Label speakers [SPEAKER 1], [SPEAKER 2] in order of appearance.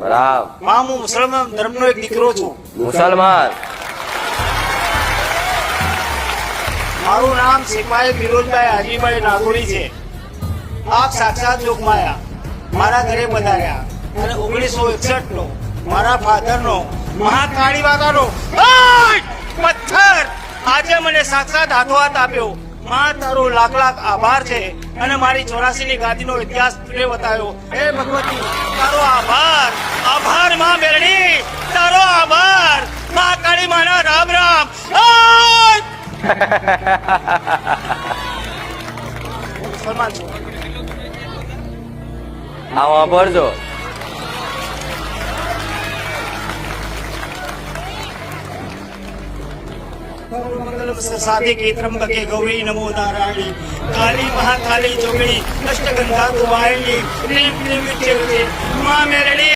[SPEAKER 1] બરાબર.
[SPEAKER 2] માં હું મુસલમાન ધર્મનો એક દીકરો છું.
[SPEAKER 1] મુસલમાન.
[SPEAKER 2] મારું નામ સિપાહી ફિરોજભાઈ હાજીભાઈ નાગોરી છે. આપ સાક્ષાત લોકમાયા મારા ઘરે પધાર્યા અને 1961 નો મારા ફાધર નો મહાકાળી માતાનો પથ્થર આજે મને સાક્ષાત હાથો હાથ આપ્યો. માં તારો લાખ લાખ આભાર છે અને મારી 84 ની ગાદીનો ઇતિહાસ તુને બતાવ્યો. હે ભગવતી તારો આભાર. આભાર માં મેરડી, તારો આભાર. મહાકાળી માના રામ રામ. મુસલમાન છું.
[SPEAKER 1] આમાં ભરજો.
[SPEAKER 2] साधिके त्र्यंबके गौरी नमो नारायणी काली महाकाली जोगणी अष्टगंधा दुवायणी नीम नीम मां मेरड़ी।